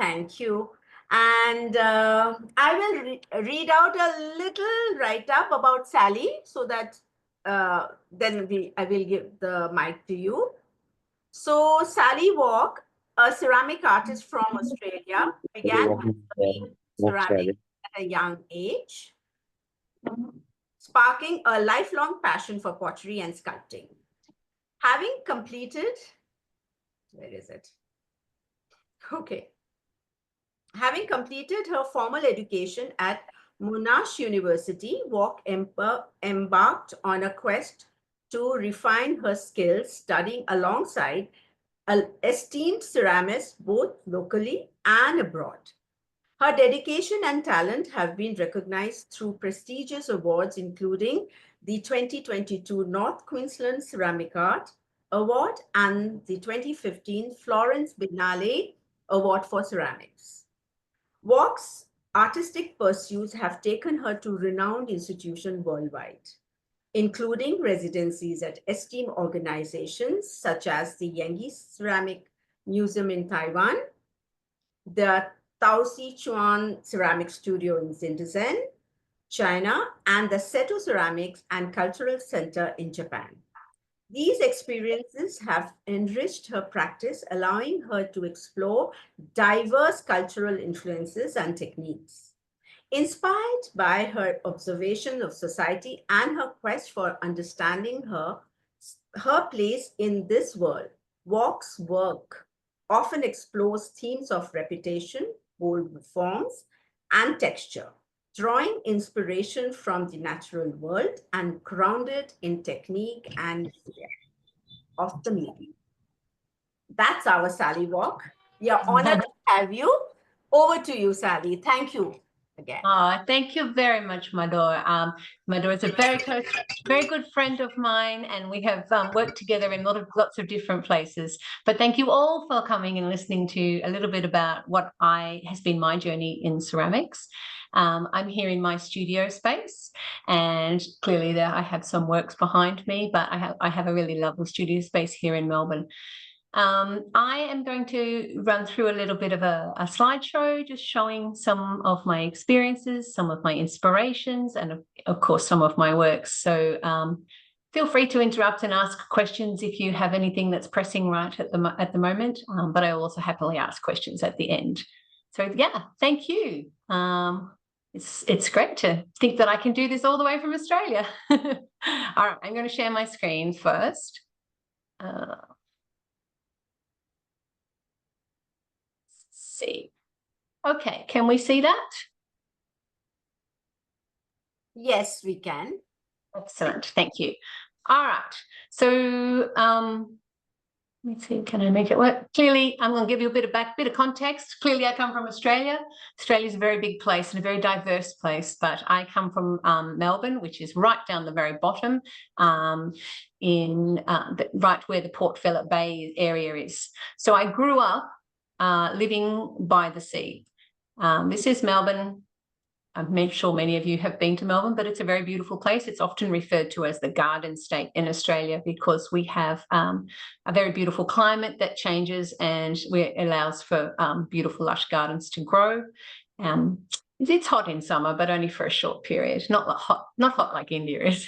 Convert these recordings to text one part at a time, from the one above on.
Thank you. And I will read out a little write-up about Sally so that then I will give the mic to you. So Sally Walk, a ceramic artist from Australia, began studying ceramics at a young age, sparking a lifelong passion for pottery and sculpting. Having completed, where is it? Okay. Having completed her formal education at Monash University, Walk embarked on a quest to refine her skills, studying alongside esteemed ceramists both locally and abroad. Her dedication and talent have been recognized through prestigious awards, including the 2022 North Queensland Ceramic Art Award and the 2015 Florence Biennale Award for Ceramics. Walk's artistic pursuits have taken her to renowned institutions worldwide, including residencies at esteemed organizations such as the Yingge Ceramics Museum in Taiwan, the Taoxichuan Ceramics Studio in Jingdezhen, China, and the Seto Ceramics and Cultural Center in Japan. These experiences have enriched her practice, allowing her to explore diverse cultural influences and techniques. Inspired by her observation of society and her quest for understanding her place in this world, Walk's work often explores themes of repetition, bold forms, and texture, drawing inspiration from the natural world and grounded in technique and fear of the medium. That's our Sally Walk. We are honored to have you. Over to you, Sally. Thank you again. Thank you very much, Madhur. Madhur is a very good friend of mine, and we have worked together in lots of different places. But thank you all for coming and listening to a little bit about what has been my journey in ceramics. I'm here in my studio space, and clearly there I have some works behind me, but I have a really lovely studio space here in Melbourne. I am going to run through a little bit of a slideshow, just showing some of my experiences, some of my inspirations, and of course some of my works. So feel free to interrupt and ask questions if you have anything that's pressing right at the moment, but I will also happily ask questions at the end. So yeah, thank you. It's great to think that I can do this all the way from Australia. All right, I'm going to share my screen first. See. Okay, can we see that? Yes, we can. Excellent, thank you. All right, so let me see, can I make it work? Clearly, I'm going to give you a bit of context. Clearly, I come from Australia. Australia is a very big place and a very diverse place, but I come from Melbourne, which is right down the very bottom, right where the Port Phillip Bay area is. So I grew up living by the sea. This is Melbourne. I'm sure many of you have been to Melbourne, but it's a very beautiful place. It's often referred to as the Garden State in Australia because we have a very beautiful climate that changes and allows for beautiful lush gardens to grow. It's hot in summer, but only for a short period. Not hot like India is.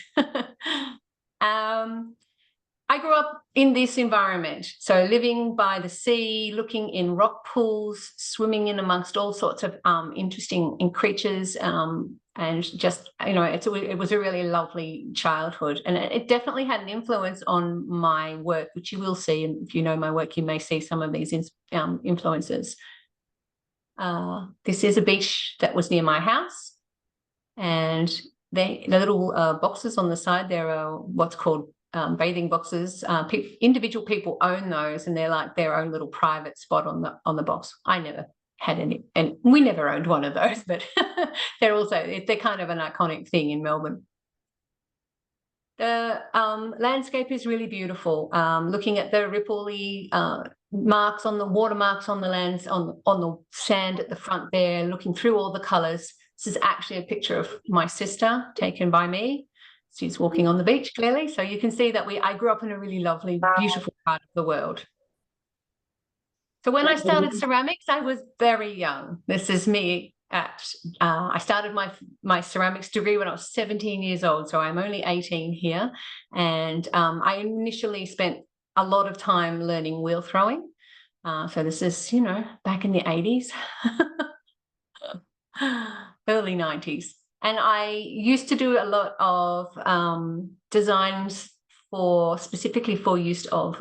I grew up in this environment, so living by the sea, looking in rock pools, swimming in amongst all sorts of interesting creatures, and just, it was a really lovely childhood, and it definitely had an influence on my work, which you will see, and if you know my work, you may see some of these influences. This is a beach that was near my house, and the little boxes on the side there are what's called bathing boxes. Individual people own those, and they're like their own little private spot on the box. I never had any, and we never owned one of those, but they're kind of an iconic thing in Melbourne. The landscape is really beautiful. Looking at the ripply marks on the watermarks on the lands on the sand at the front there, looking through all the colours. This is actually a picture of my sister taken by me. She's walking on the beach, clearly. So you can see that I grew up in a really lovely, beautiful part of the world. So when I started ceramics, I was very young. This is me I started my ceramics degree when I was 17 years old, so I'm only 18 here. And I initially spent a lot of time learning wheel throwing. So this is, back in the 80s, early 90s. And I used to do a lot of designs specifically for use of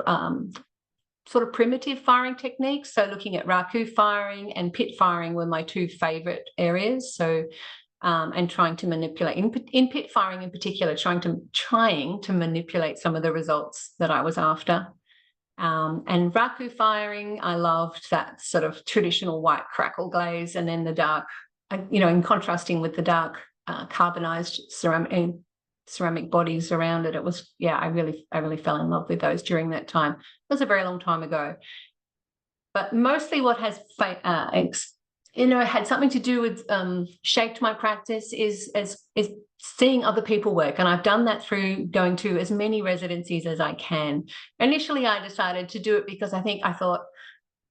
sort of primitive firing techniques. So looking at raku firing and pit firing were my two favorite areas. So and trying to manipulate in pit firing in particular, trying to manipulate some of the results that I was after. And raku firing, I loved that sort of traditional white crackle glaze, and then the dark, in contrasting with the dark carbonized ceramic bodies around it. It was, I really fell in love with those during that time. It was a very long time ago. But mostly what has had something to do with shaped my practice is seeing other people work. And I've done that through going to as many residencies as I can. Initially, I decided to do it because I thought,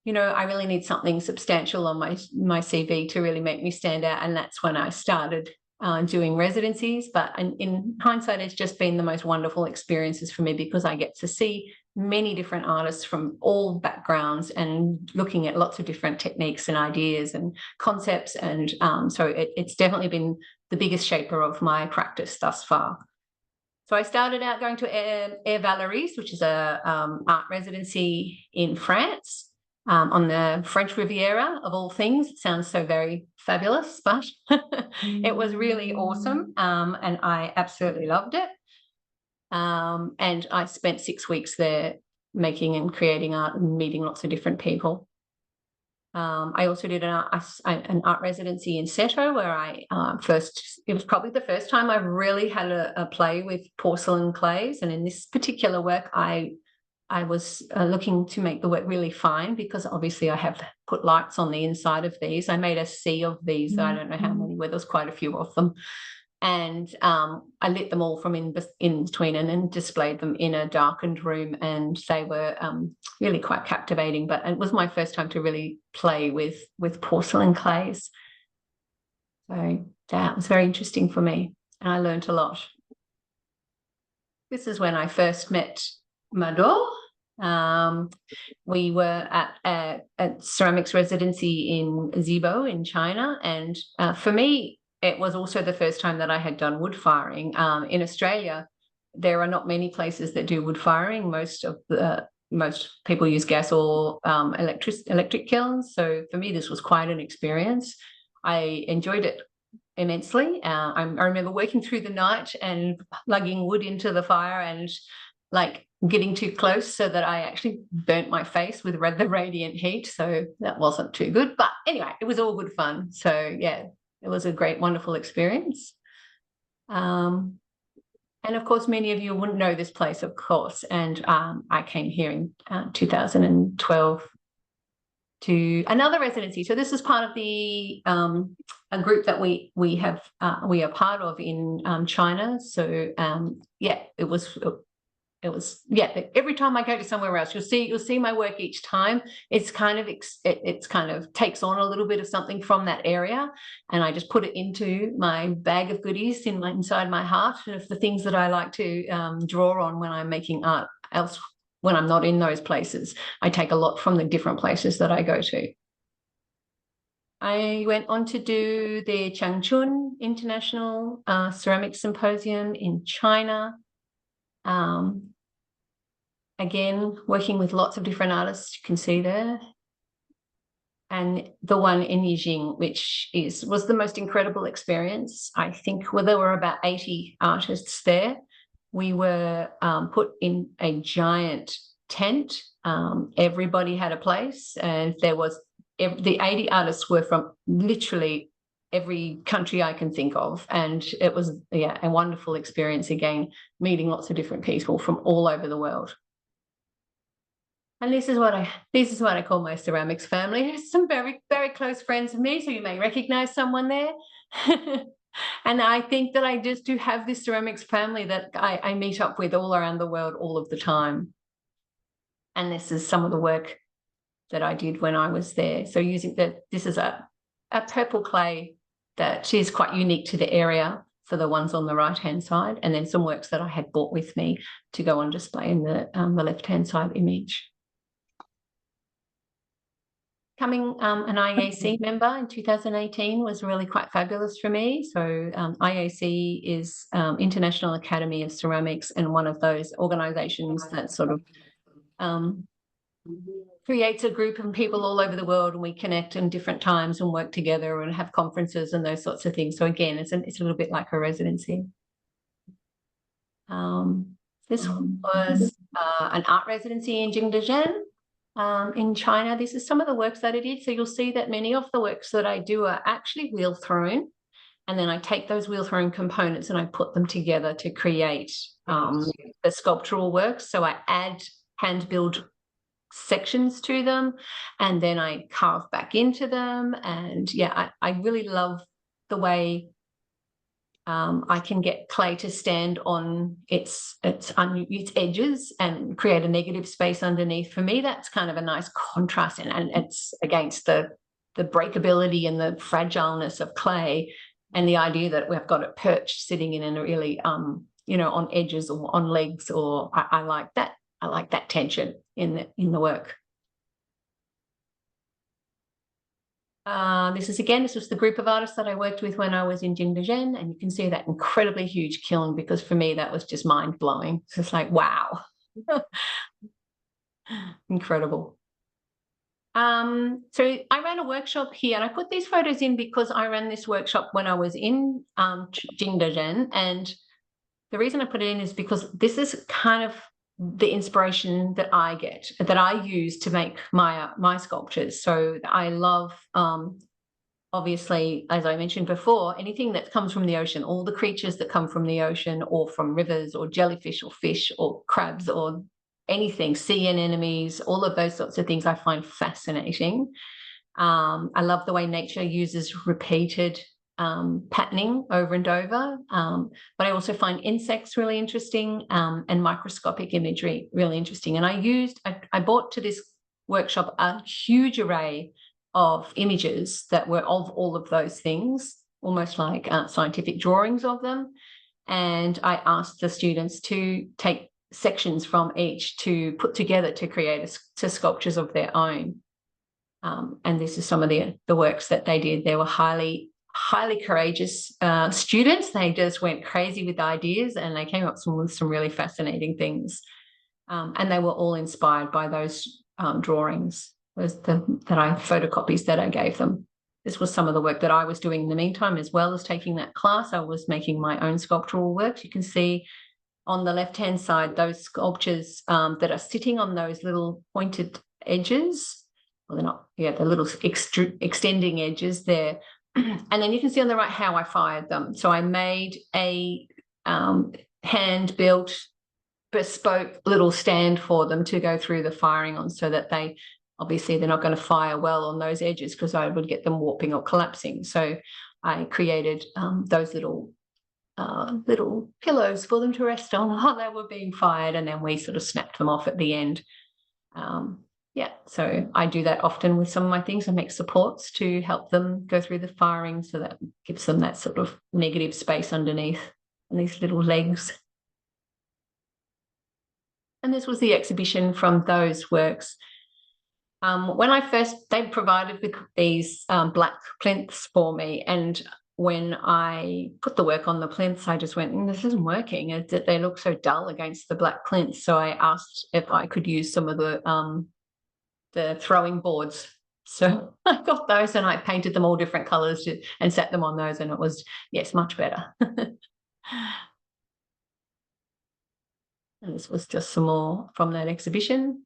I really need something substantial on my CV to really make me stand out. And that's when I started doing residencies. But in hindsight, it's just been the most wonderful experiences for me, because I get to see many different artists from all backgrounds and looking at lots of different techniques and ideas and concepts. And so it's definitely been the biggest shaper of my practice thus far. So I started out going to Air Valeries, which is a art residency in France. On the French Riviera, of all things. It sounds so very fabulous, but it was really awesome, and I absolutely loved it. And I spent 6 weeks there making and creating art and meeting lots of different people. I also did an art residency in Seto, where it was probably the first time I really had a play with porcelain clays. And in this particular work, I was looking to make the work really fine, because obviously I have put lights on the inside of these. I made a sea of these. I don't know how many, where there's quite a few of them. And I lit them all from in between and then displayed them in a darkened room. And they were really quite captivating. But it was my first time to really play with porcelain clays. So that was very interesting for me. And I learned a lot. This is when I first met Mador. We were at a ceramics residency in Zibo in China, and for me it was also the first time that I had done wood firing. In Australia, there are not many places that do wood firing. Most people use gas or electric kilns. So for me, this was quite an experience. I enjoyed it immensely. I remember working through the night and lugging wood into the fire and getting too close so that I actually burnt my face with the radiant heat. So that wasn't too good. But anyway, it was all good fun. So yeah, it was a great, wonderful experience. And of course, many of you wouldn't know this place, of course. And I came here in 2012 to another residency. So this is part of the a group that we are part of in China. So every time I go to somewhere else, you'll see my work each time. It's kind of takes on a little bit of something from that area, and I just put it into my bag of goodies inside my heart of the things that I like to draw on when I'm making art. Else, when I'm not in those places, I take a lot from the different places that I go to. I went on to do the Changchun International Ceramics Symposium in China. Again, working with lots of different artists, you can see there. And the one in Yingge, which was the most incredible experience. I think there were about 80 artists there. We were put in a giant tent. Everybody had a place, and the 80 artists were from literally every country I can think of. And it was, a wonderful experience again, meeting lots of different people from all over the world. And this is what I call my ceramics family. Some very, very close friends of me, so you may recognize someone there. And I think that I just do have this ceramics family that I meet up with all around the world all of the time. And this is some of the work that I did when I was there. So using this is a purple clay that is quite unique to the area for the ones on the right-hand side, and then some works that I had brought with me to go on display in the left-hand side image. Becoming an IAC member in 2018 was really quite fabulous for me. So IAC is International Academy of Ceramics, and one of those organisations that sort of creates a group of people all over the world, and we connect in different times and work together and have conferences and those sorts of things. So again, it's a little bit like a residency. This was an art residency in Jingdezhen in China. This is some of the works that I did. So you'll see that many of the works that I do are actually wheel thrown, and then I take those wheel thrown components and I put them together to create the sculptural works. So I add hand build sections to them, and then I carve back into them. And yeah, I really love the way I can get clay to stand on its edges and create a negative space underneath. For me, that's kind of a nice contrast, and it's against the breakability and the fragileness of clay, and the idea that we've got it perched sitting in a really you know, on edges or on legs. Or I like that. I like that tension in the work. This was the group of artists that I worked with when I was in Jingdezhen, and you can see that incredibly huge kiln, because for me that was just mind-blowing. It's just like, wow. Incredible. So I ran a workshop here, and I put these photos in because I ran this workshop when I was in Jingdezhen, and the reason I put it in is because this is kind of the inspiration that I get, that I use to make my sculptures. So I love, obviously, as I mentioned before, anything that comes from the ocean, all the creatures that come from the ocean or from rivers or jellyfish or fish or crabs or anything, sea anemones, all of those sorts of things I find fascinating. I love the way nature uses repeated patterning over and over, but I also find insects really interesting, and microscopic imagery really interesting. And I brought to this workshop a huge array of images that were of all of those things, almost like scientific drawings of them. And I asked the students to take sections from each to put together to create sculptures of their own. And this is some of the works that they did. They were highly courageous students. They just went crazy with ideas, and they came up with some really fascinating things. And they were all inspired by those drawings, photocopies that I gave them. This was some of the work that I was doing in the meantime, as well as taking that class. I was making my own sculptural works. You can see on the left-hand side those sculptures that are sitting on those little pointed edges. Well, they're not, yeah, the little extending edges there. And then you can see on the right how I fired them. So I made a hand-built, bespoke little stand for them to go through the firing on, so that they're not going to fire well on those edges, because I would get them warping or collapsing. So I created those little pillows for them to rest on while they were being fired, and then we sort of snapped them off at the end. Yeah, so I do that often with some of my things. I make supports to help them go through the firing, so that gives them that sort of negative space underneath and these little legs. And this was the exhibition from those works. When they provided with these black plinths for me, and when I put the work on the plinths, I just went, this isn't working. They look so dull against the black plinths. So I asked if I could use some of the throwing boards. So I got those and I painted them all different colours and set them on those, and it was, yes, much better. And this was just some more from that exhibition.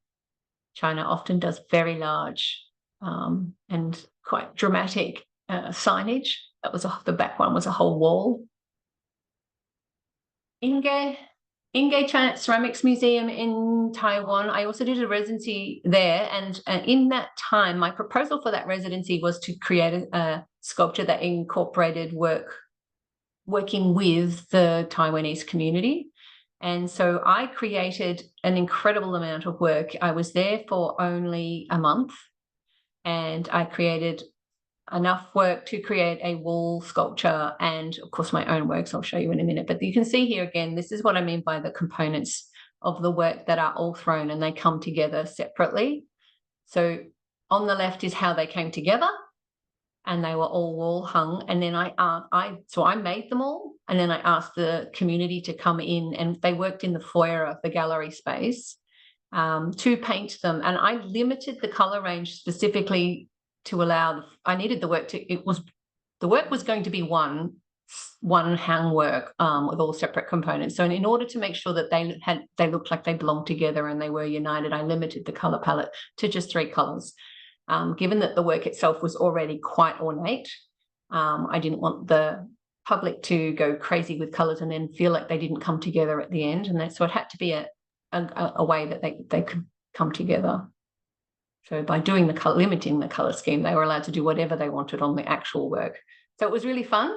China often does very large and quite dramatic signage. That was the back one was a whole wall. Yingge Ceramics Museum in Taiwan. I also did a residency there, and in that time, my proposal for that residency was to create a sculpture that incorporated working with the Taiwanese community. And so I created an incredible amount of work. I was there for only a month, and I created enough work to create a wall sculpture and, of course, my own works. I'll show you in a minute. But you can see here again, this is what I mean by the components of the work that are all thrown and they come together separately. So on the left is how they came together, and they were all wall hung. And then I made them all, and then I asked the community to come in, and they worked in the foyer of the gallery space to paint them. And I limited the color range specifically to allow. I needed the work to. The work was going to be one hang work with all separate components. So in order to make sure that they looked like they belonged together and they were united, I limited the color palette to just 3 colors. Given that the work itself was already quite ornate, I didn't want the public to go crazy with colours and then feel like they didn't come together at the end. And so it had to be a way that they could come together. So by doing limiting the colour scheme, they were allowed to do whatever they wanted on the actual work. So it was really fun.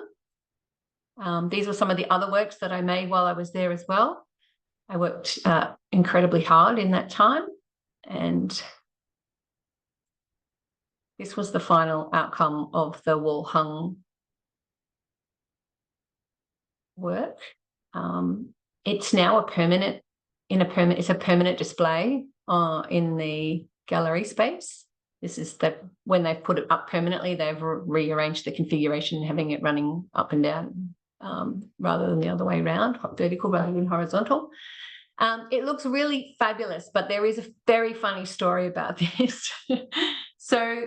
These were some of the other works that I made while I was there as well. I worked incredibly hard in that time, and this was the final outcome of the wall hung work. It's now a permanent display in the gallery space. This is when they've put it up permanently, they've rearranged the configuration, having it running up and down rather than the other way around, vertical rather than horizontal. It looks really fabulous, but there is a very funny story about this. So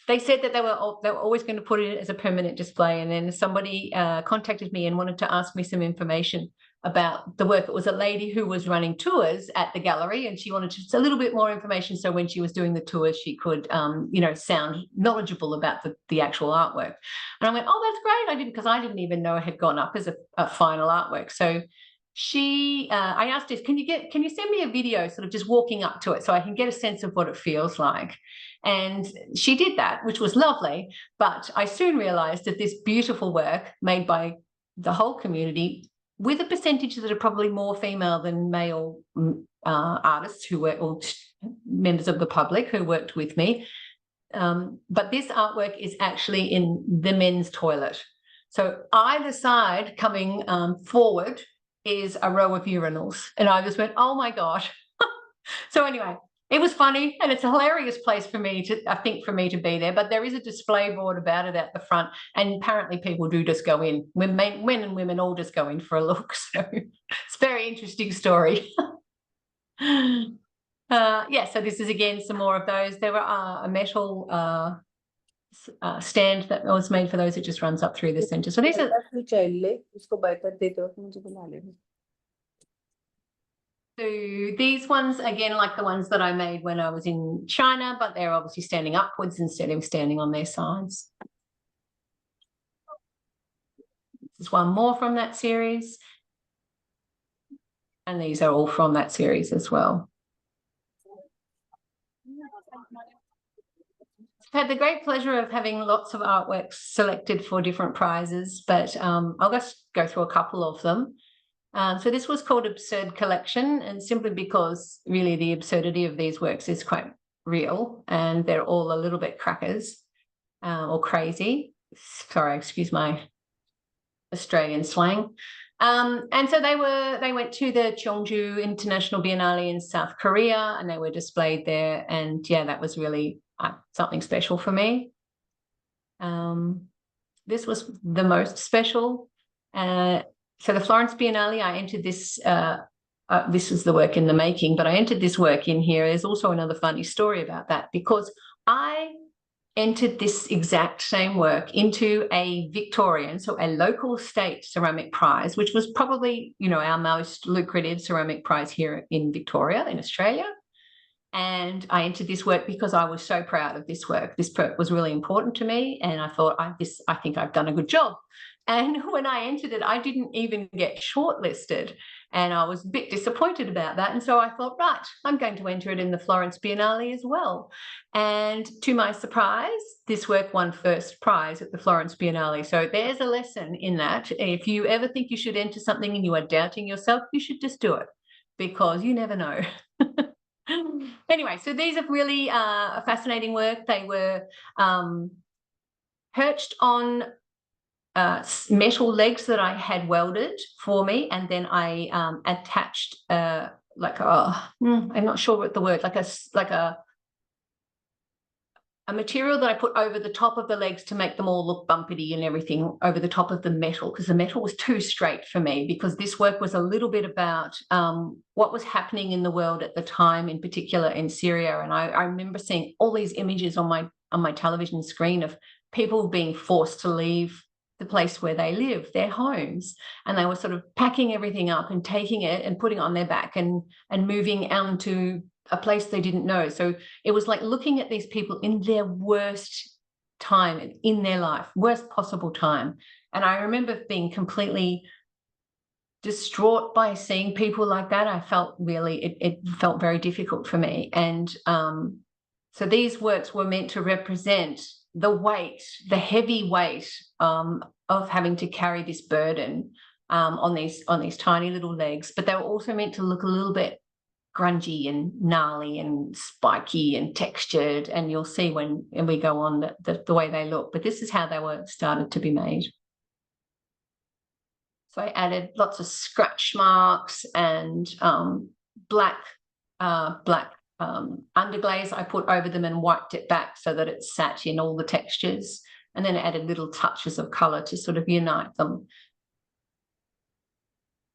they said that they were always going to put it as a permanent display, and then somebody contacted me and wanted to ask me some information about the work. It was a lady who was running tours at the gallery, and she wanted just a little bit more information, so when she was doing the tours she could sound knowledgeable about the actual artwork. And I went, oh, that's great. Because I didn't even know it had gone up as a final artwork. So I asked her, can you send me a video sort of just walking up to it so I can get a sense of what it feels like? And she did that, which was lovely. But I soon realized that this beautiful work made by the whole community, with a percentage that are probably more female than male artists or members of the public who worked with me. But this artwork is actually in the men's toilet. So either side coming forward is a row of urinals. And I just went, oh my gosh. So anyway, it was funny, and it's a hilarious place for me to be there. But there is a display board about it at the front, and apparently people do just go in. Men and women all just go in for a look. So it's a very interesting story. So this is again some more of those. There were a metal stand that was made for those. It just runs up through the center. So these are So these ones, again, like the ones that I made when I was in China, but they're obviously standing upwards instead of standing on their sides. There's one more from that series. And these are all from that series as well. I've had the great pleasure of having lots of artworks selected for different prizes, but I'll just go through a couple of them. So this was called Absurd Collection, and simply because really the absurdity of these works is quite real, and they're all a little bit crackers or crazy. Sorry, excuse my Australian slang. And so they went to the Cheongju International Biennale in South Korea, and they were displayed there. And yeah, that was really something special for me. This was the most special. So the Florence Biennale, I entered this, this was the work in the making, but I entered this work in here. There's also another funny story about that, because I entered this exact same work into a Victorian, so a local state ceramic prize, which was probably, our most lucrative ceramic prize here in Victoria, in Australia. And I entered this work because I was so proud of this work. This work was really important to me, and I thought, I think I've done a good job. And when I entered it, I didn't even get shortlisted. And I was a bit disappointed about that. And so I thought, right, I'm going to enter it in the Florence Biennale as well. And to my surprise, this work won first prize at the Florence Biennale. So there's a lesson in that. If you ever think you should enter something and you are doubting yourself, you should just do it, because you never know. Anyway, so these are really a fascinating work. They were perched on metal legs that I had welded for me, and then I attached like I'm not sure what the word, like a material that I put over the top of the legs to make them all look bumpety and everything over the top of the metal, because the metal was too straight for me, because this work was a little bit about what was happening in the world at the time, in particular in Syria. And I remember seeing all these images on my television screen of people being forced to leave the place where they live, their homes, and they were sort of packing everything up and taking it and putting it on their back and moving on to a place they didn't know. So it was like looking at these people in their worst time in their life, worst possible time. And I remember being completely distraught by seeing people like that. I felt really, it felt very difficult for me. And so these works were meant to represent the weight, the heavy weight of having to carry this burden on these tiny little legs. But they were also meant to look a little bit grungy and gnarly and spiky and textured. And you'll see when we go on the way they look. But this is how they were started to be made. So I added lots of scratch marks and black underglaze I put over them and wiped it back so that it sat in all the textures, and then added little touches of colour to sort of unite them.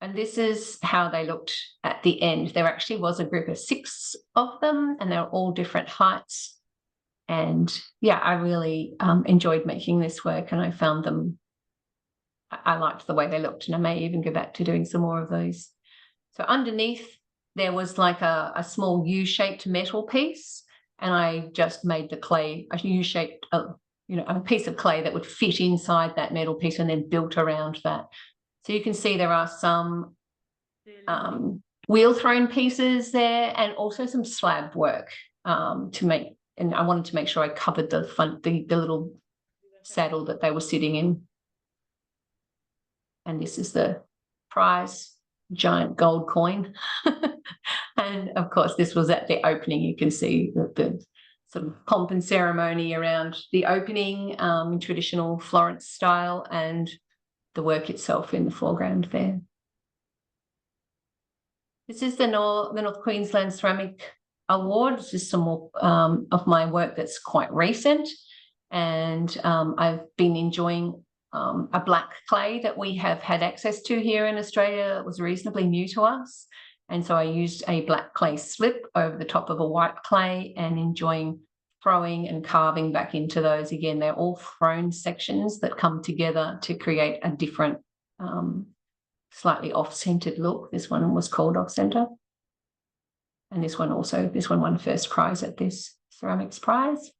And this is how they looked at the end. There actually was a group of 6 of them, and they were all different heights. And yeah, I really enjoyed making this work, and I found them, I liked the way they looked, and I may even go back to doing some more of those. So underneath there was like a small U-shaped metal piece, and I just made the clay a U-shaped, a piece of clay that would fit inside that metal piece, and then built around that. So you can see there are some wheel thrown pieces there, and also some slab work to make. And I wanted to make sure I covered the little saddle that they were sitting in. And this is the prize, giant gold coin. And of course, this was at the opening. You can see the sort of pomp and ceremony around the opening in traditional Florence style, and the work itself in the foreground there. This is the North Queensland Ceramic Award. This is some more of my work that's quite recent, and I've been enjoying a black clay that we have had access to here in Australia. It was reasonably new to us, and so I used a black clay slip over the top of a white clay, and enjoying throwing and carving back into those. Again, they're all thrown sections that come together to create a different slightly off-centered look. This one was called off-center, and this one won first prize at this ceramics prize.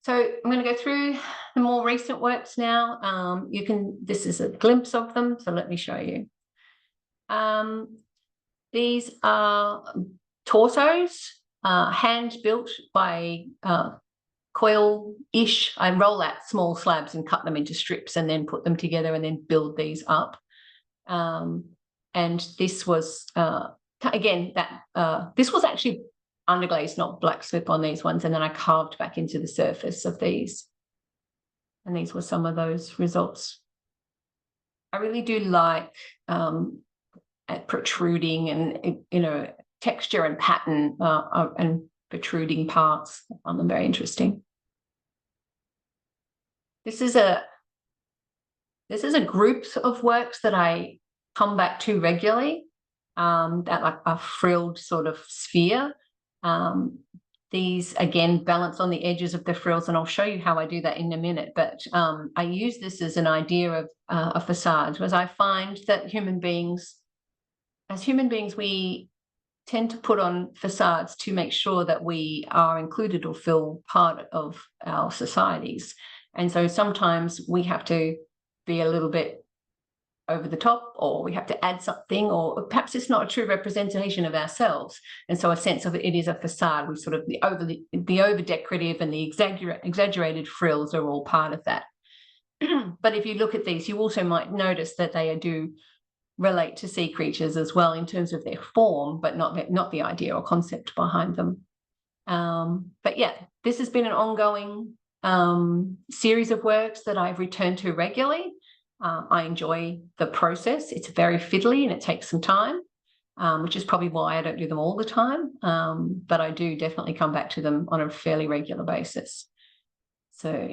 So I'm going to go through the more recent works now. This is a glimpse of them, so let me show you. These are torsos, hand built by coil-ish. I roll out small slabs and cut them into strips, and then put them together, and then build these up. And this was this was actually underglaze, not black slip on these ones, and then I carved back into the surface of these, and these were some of those results. I really do like protruding and texture and pattern and protruding parts. I found them very interesting. This is a group of works that I come back to regularly, that like a frilled sort of sphere. These again balance on the edges of the frills, and I'll show you how I do that in a minute. But I use this as an idea of a facade, because I find that as human beings, we tend to put on facades to make sure that we are included or feel part of our societies. And so sometimes we have to be a little bit over the top, or we have to add something, or perhaps it's not a true representation of ourselves. And so a sense of it is a facade. We sort of the over decorative and the exaggerated frills are all part of that. But if you look at these, you also might notice that they do relate to sea creatures as well in terms of their form, but not the idea or concept behind them. But yeah, this has been an ongoing series of works that I've returned to regularly. I enjoy the process. It's very fiddly and it takes some time, which is probably why I don't do them all the time. But I do definitely come back to them on a fairly regular basis. So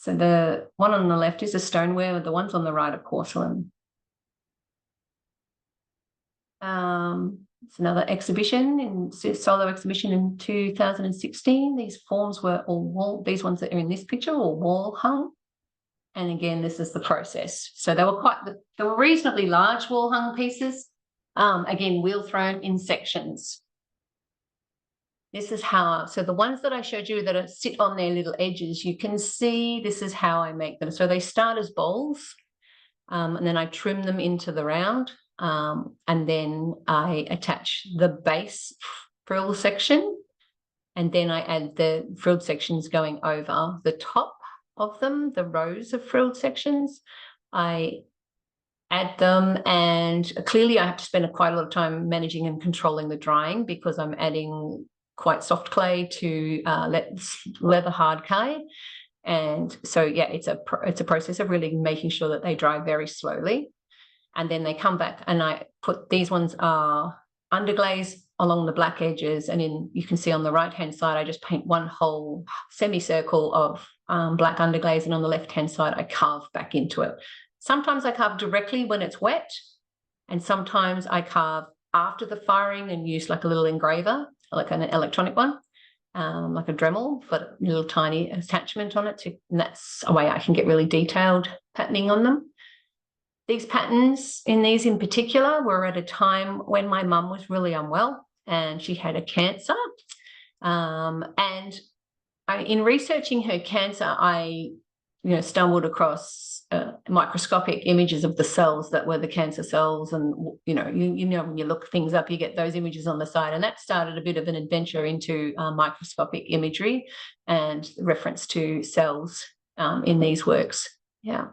the one on the left is a stoneware, the ones on the right are porcelain. It's another exhibition, solo exhibition in 2016. These forms were all these ones that are in this picture, all wall hung. And again, this is the process. So they were reasonably large wall hung pieces. Again, wheel thrown in sections. This is how, so the ones that I showed you that sit on their little edges, you can see this is how I make them. So they start as bowls, and then I trim them into the round, and then I attach the base frill section, and then I add the frilled sections going over the top of them, the rows of frilled sections. I add them, and clearly I have to spend quite a lot of time managing and controlling the drying because I'm adding quite soft clay to leather hard clay. And so yeah, it's a process of really making sure that they dry very slowly. And then they come back, and I put these ones are underglaze along the black edges, and you can see on the right hand side I just paint one whole semicircle of black underglaze, and on the left hand side I carve back into it. Sometimes I carve directly when it's wet, and sometimes I carve after the firing and use like a little engraver, like an electronic one, like a Dremel, but a little tiny attachment on it, and that's a way I can get really detailed patterning on them. These patterns in these in particular were at a time when my mum was really unwell and she had a cancer. And in researching her cancer, I stumbled across microscopic images of the cells that were the cancer cells. And, when you look things up, you get those images on the side. And that started a bit of an adventure into microscopic imagery and reference to cells in these works. Yeah.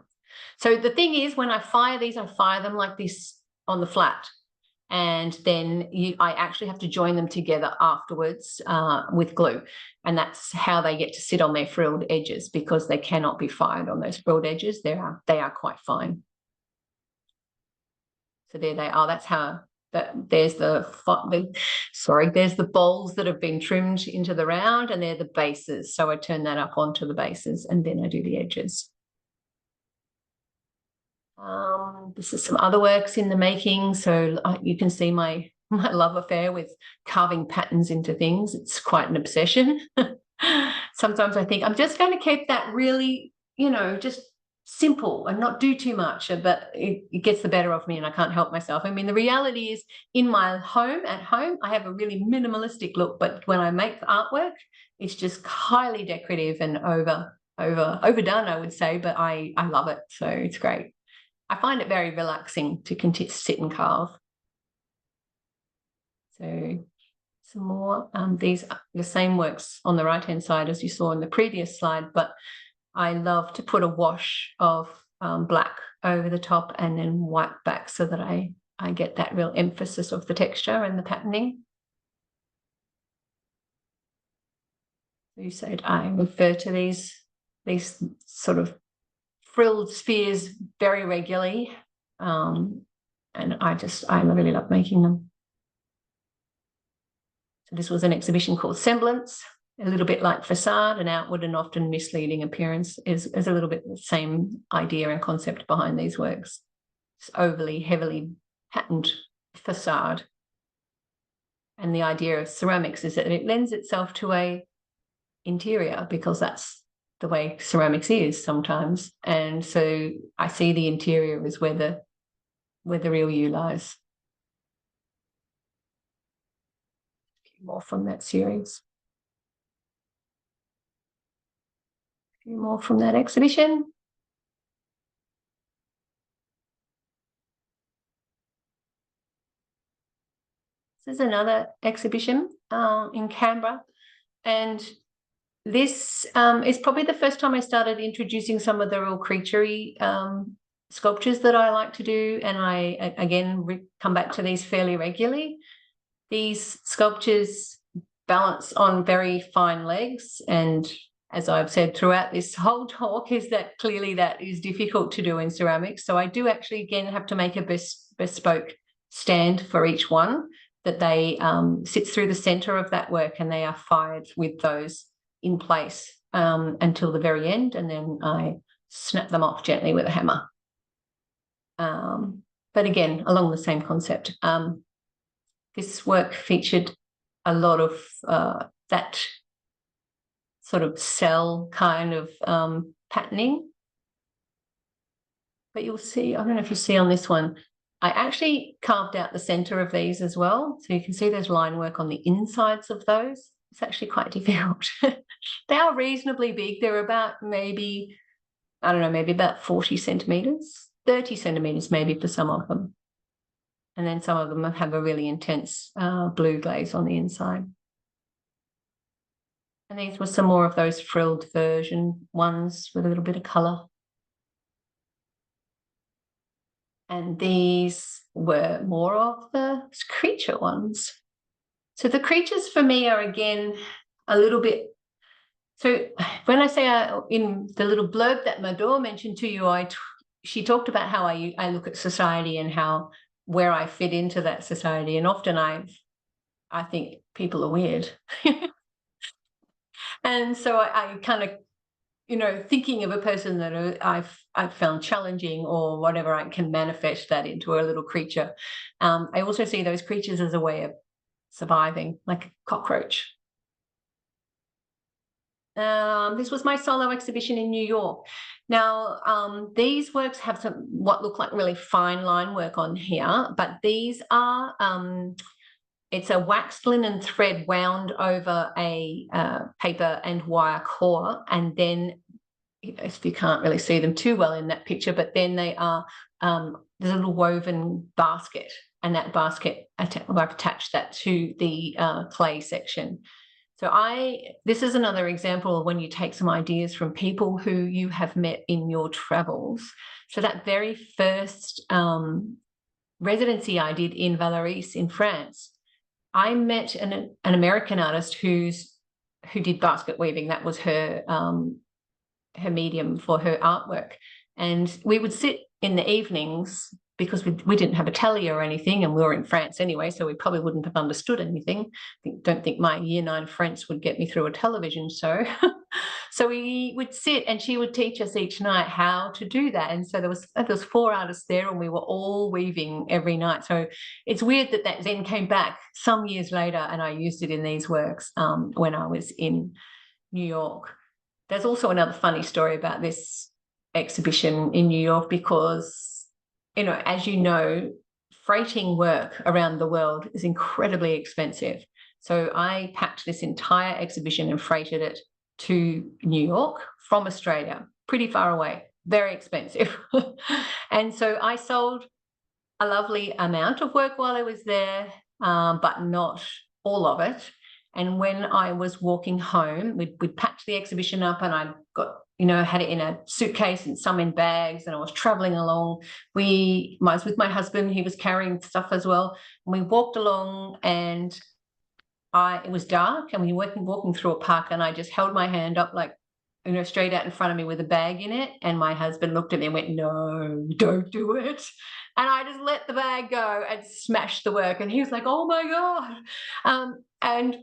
So the thing is, when I fire these, I fire them like this on the flat. And then I actually have to join them together afterwards with glue. And that's how they get to sit on their frilled edges, because they cannot be fired on those frilled edges. They are quite fine. So there they are. That's how there's the bowls that have been trimmed into the round, and they're the bases. So I turn that up onto the bases, and then I do the edges. This is some other works in the making. So you can see my love affair with carving patterns into things. It's quite an obsession. Sometimes I think I'm just going to keep that really, just simple and not do too much, but it gets the better of me and I can't help myself. I mean, the reality is at home, I have a really minimalistic look, but when I make artwork, it's just highly decorative and overdone, I would say, but I love it. So it's great. I find it very relaxing to sit and carve. So some more. These are the same works on the right-hand side as you saw in the previous slide, but I love to put a wash of black over the top and then white back so that I get that real emphasis of the texture and the patterning. So you said I refer to these sort of frilled spheres very regularly, and I really love making them. So this was an exhibition called Semblance, a little bit like facade, an outward and often misleading appearance is a little bit the same idea and concept behind these works. It's overly heavily patterned facade, and the idea of ceramics is that it lends itself to a interior, because that's the way ceramics is sometimes. And so I see the interior as where the real you lies. A few more from that series. few more from that exhibition. This is another exhibition in Canberra, and this is probably the first time I started introducing some of the real creaturey sculptures that I like to do, and I again come back to these fairly regularly. These sculptures balance on very fine legs, and as I've said throughout this whole talk, is that clearly that is difficult to do in ceramics. So I do actually again have to make a bespoke stand for each one, that they sit through the center of that work, and they are fired with those in place until the very end, and then I snap them off gently with a hammer. But again, along the same concept. This work featured a lot of that sort of cell kind of patterning. But you'll see, I don't know if you see on this one, I actually carved out the center of these as well. So you can see there's line work on the insides of those. It's actually quite difficult. They are reasonably big. They're about maybe, I don't know, maybe about 40 centimetres, 30 centimetres maybe for some of them. And then some of them have a really intense blue glaze on the inside. And these were some more of those frilled version ones with a little bit of colour. And these were more of the creature ones. So the creatures for me are, again, a little bit... So when I say in the little blurb that Mador mentioned to you, she talked about how I look at society and where I fit into that society. And often I think people are weird. And so I kind of, you know, thinking of a person that I've found challenging or whatever, I can manifest that into a little creature. I also see those creatures as a way of surviving, like a cockroach. This was my solo exhibition in New York. Now, these works have what look like really fine line work on here, but these are, it's a waxed linen thread wound over a paper and wire core, and then, if you can't really see them too well in that picture, but then they are, there's a little woven basket, and that basket, I've attached that to the clay section. So this is another example of when you take some ideas from people who you have met in your travels. So that very first residency I did in Vallauris in France, I met an American artist who did basket weaving. That was her medium for her artwork. And we would sit in the evenings, because we didn't have a tally or anything, and we were in France anyway, so we probably wouldn't have understood anything. Don't think my Year 9 French would get me through a television show. So we would sit, and she would teach us each night how to do that. And so there was 4 artists there, and we were all weaving every night. So it's weird that then came back some years later, and I used it in these works when I was in New York. There's also another funny story about this exhibition in New York, because, you know, as you know, freighting work around the world is incredibly expensive. So I packed this entire exhibition and freighted it to New York from Australia, pretty far away, very expensive. And so I sold a lovely amount of work while I was there, but not all of it. And when I was walking home, we'd packed the exhibition up, and I got, you know, had it in a suitcase and some in bags, and I was traveling along. I was with my husband, he was carrying stuff as well. And we walked along, and it was dark, and we were walking through a park, and I just held my hand up, like, you know, straight out in front of me with a bag in it. And my husband looked at me and went, "No, don't do it." And I just let the bag go and smashed the work. And he was like, "Oh my God." And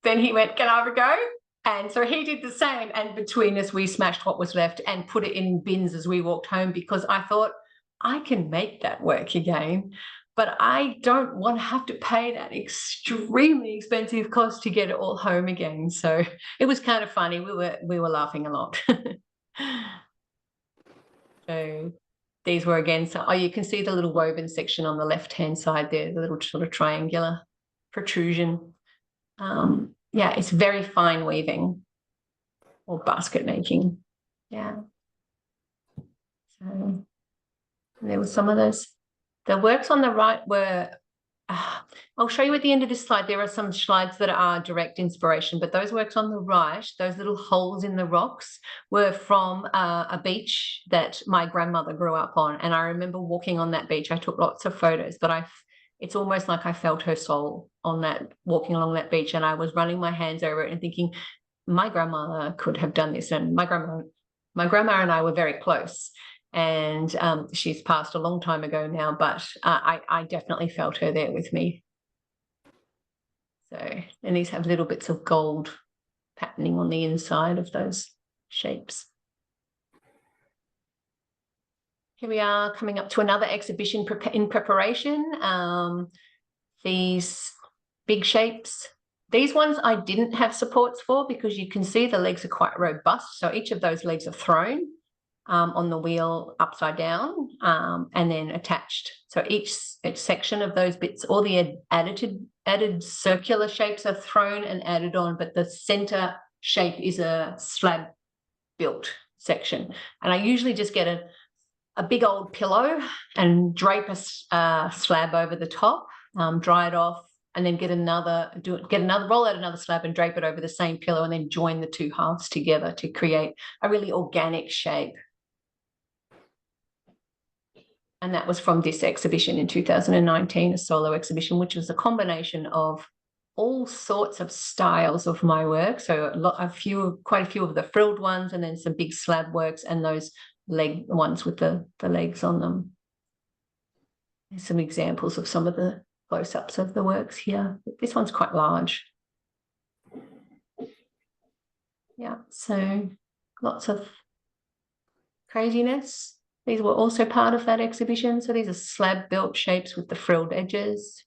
then he went, "Can I have a go?" And so he did the same. And between us, we smashed what was left and put it in bins as we walked home, because I thought, I can make that work again, but I don't want to have to pay that extremely expensive cost to get it all home again. So it was kind of funny. We were laughing a lot. So these were, again, so you can see the little woven section on the left-hand side there, the little sort of triangular protrusion. Yeah, it's very fine weaving or basket making. Yeah. So there were some of those. The works on the right were, I'll show you at the end of this slide. There are some slides that are direct inspiration, but those works on the right, those little holes in the rocks, were from a beach that my grandmother grew up on. And I remember walking on that beach. I took lots of photos, but it's almost like I felt her soul on that, walking along that beach. And I was running my hands over it and thinking, my grandmother could have done this. And my grandma and I were very close. And she's passed a long time ago now, but I definitely felt her there with me. So, and these have little bits of gold patterning on the inside of those shapes. Here we are coming up to another exhibition in preparation. These big shapes. These ones I didn't have supports for because you can see the legs are quite robust. So each of those legs are thrown on the wheel upside down and then attached. So each section of those bits, all the added circular shapes are thrown and added on, but the center shape is a slab built section. And I usually just get a big old pillow and drape a slab over the top, dry it off, and then roll out another slab and drape it over the same pillow, and then join the two halves together to create a really organic shape. And that was from this exhibition in 2019, a solo exhibition, which was a combination of all sorts of styles of my work. So quite a few of the frilled ones, and then some big slab works, and those leg ones with the legs on them. There's some examples of some of the close-ups of the works here. This one's quite large. Yeah, so lots of craziness. These were also part of that exhibition. So these are slab-built shapes with the frilled edges.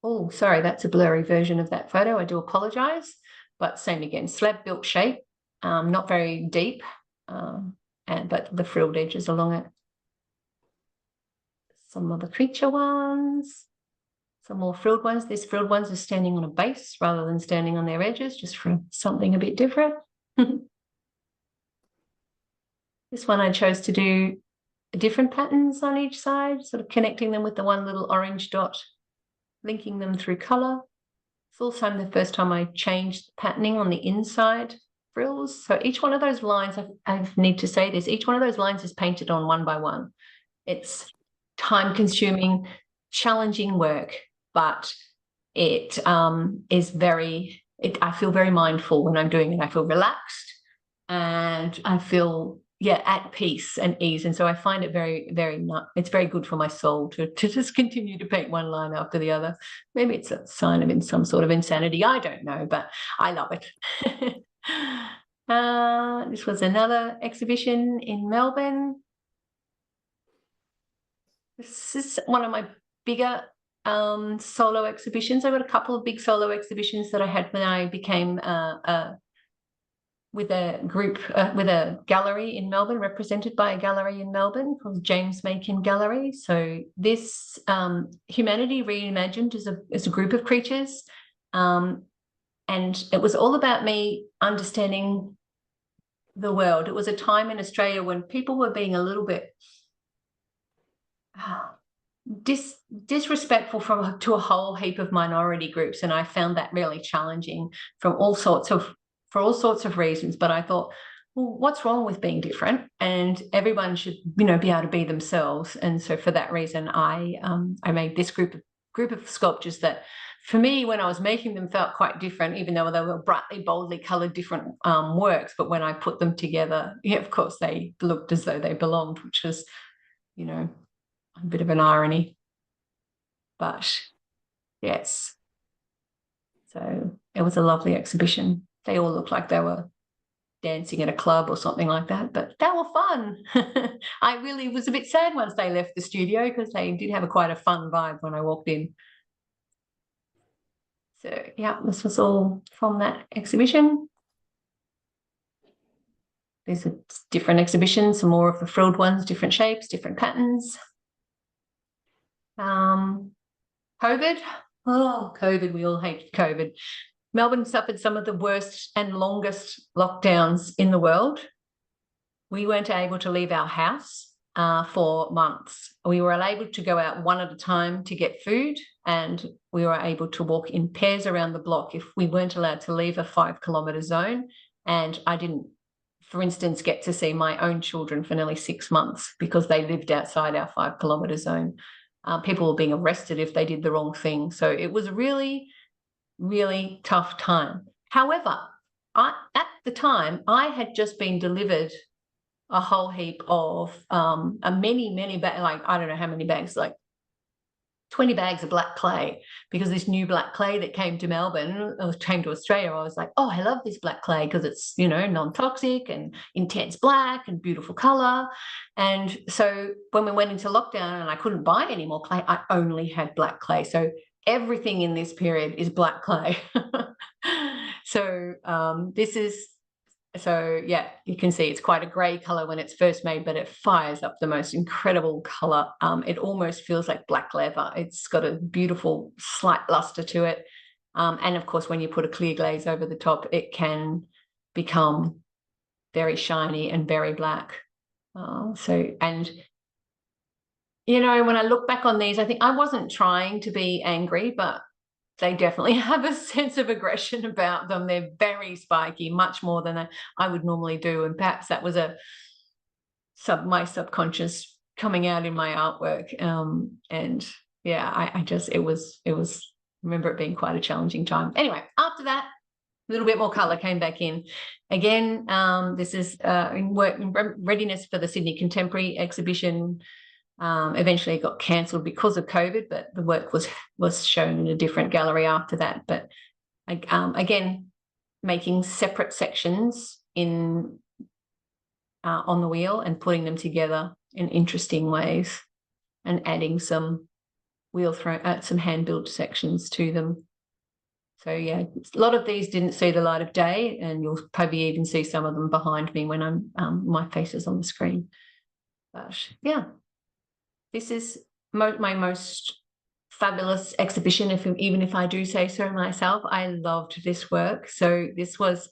Oh, sorry, that's a blurry version of that photo. I do apologise. But same again, slab-built shape, not very deep, but the frilled edges along it. Some of the creature ones, some more frilled ones. These frilled ones are standing on a base rather than standing on their edges, just for something a bit different. This one I chose to do different patterns on each side, sort of connecting them with the one little orange dot, linking them through colour. It's also the first time I changed patterning on the inside frills. So each one of those lines, I need to say this, each one of those lines is painted on one by one. It's time-consuming, challenging work, but it is I feel very mindful when I'm doing it. I feel relaxed and I feel at peace and ease. And so I find it it's very good for my soul to just continue to paint one line after the other. Maybe it's a sign of some sort of insanity. I don't know, but I love it. This was another exhibition in Melbourne. This is one of my bigger solo exhibitions. I've got a couple of big solo exhibitions that I had when I became with a gallery in Melbourne, represented by a gallery in Melbourne called James Macon Gallery. So this Humanity Reimagined is a group of creatures, and it was all about me understanding the world. It was a time in Australia when people were being a little bit disrespectful to a whole heap of minority groups, and I found that really challenging for all sorts of reasons. But I thought, well, what's wrong with being different? And everyone should, be able to be themselves. And so for that reason, I made this group of sculptures that, for me, when I was making them, felt quite different, even though they were brightly, boldly coloured different works. But when I put them together, of course, they looked as though they belonged, which was, a bit of an irony. But yes, so it was a lovely exhibition. They all looked like they were dancing at a club or something like that, but they were fun. I really was a bit sad once they left the studio because they did have quite a fun vibe when I walked in. So yeah, this was all from that exhibition. These are different exhibitions, some more of the frilled ones, different shapes, different patterns. COVID. Oh, COVID, we all hate COVID. Melbourne suffered some of the worst and longest lockdowns in the world. We weren't able to leave our house for months. We were able to go out one at a time to get food, and we were able to walk in pairs around the block if we weren't allowed to leave a 5-kilometre zone. And I didn't, for instance, get to see my own children for nearly 6 months because they lived outside our 5-kilometre zone. People were being arrested if they did the wrong thing. So it was really, really tough time. However, at the time, I had just been delivered a whole heap of many bags, like I don't know how many bags, like 20 bags of black clay, because this new black clay that came to Melbourne, or came to Australia, I was like, oh, I love this black clay because it's, you know, non-toxic and intense black and beautiful colour. And so when we went into lockdown and I couldn't buy any more clay, I only had black clay. So everything in this period is black clay. So So yeah, you can see it's quite a grey colour when it's first made, but it fires up the most incredible colour. It almost feels like black leather. It's got a beautiful slight luster to it. And of course, when you put a clear glaze over the top, it can become very shiny and very black. And you know, when I look back on these, I think I wasn't trying to be angry, but they definitely have a sense of aggression about them. They're very spiky, much more than I would normally do. And perhaps that was my subconscious coming out in my artwork. And yeah, it was remember it being quite a challenging time. Anyway, after that, a little bit more colour came back in. Again, this is in readiness for the Sydney Contemporary exhibition. Eventually it got cancelled because of COVID, but the work was shown in a different gallery after that. But again, making separate sections on the wheel and putting them together in interesting ways and adding some some hand-built sections to them. So yeah, a lot of these didn't see the light of day, and you'll probably even see some of them behind me when my face is on the screen. But yeah. This is my most fabulous exhibition, even if I do say so myself. I loved this work. So this was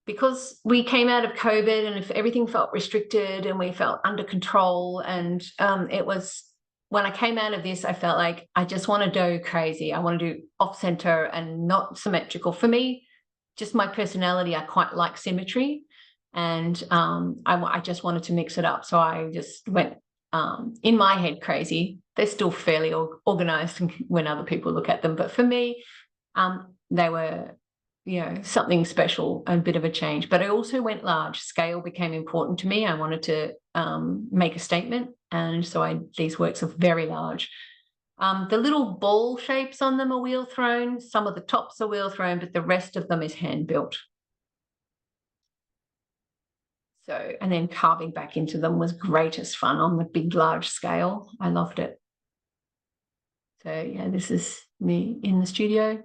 because we came out of COVID and if everything felt restricted and we felt under control. And it was, when I came out of this, I felt like I just want to go crazy. I want to do off-center and not symmetrical. For me, just my personality, I quite like symmetry. And I just wanted to mix it up. So I just went in my head crazy. They're still fairly organised when other people look at them, but for me they were, you know, something special, a bit of a change. But I also went large. Scale became important to me. I wanted to make a statement, and so these works are very large. The little ball shapes on them are wheel thrown. Some of the tops are wheel thrown, but the rest of them is hand built. So, and then carving back into them was greatest fun on the big, large scale. I loved it. So yeah, this is me in the studio,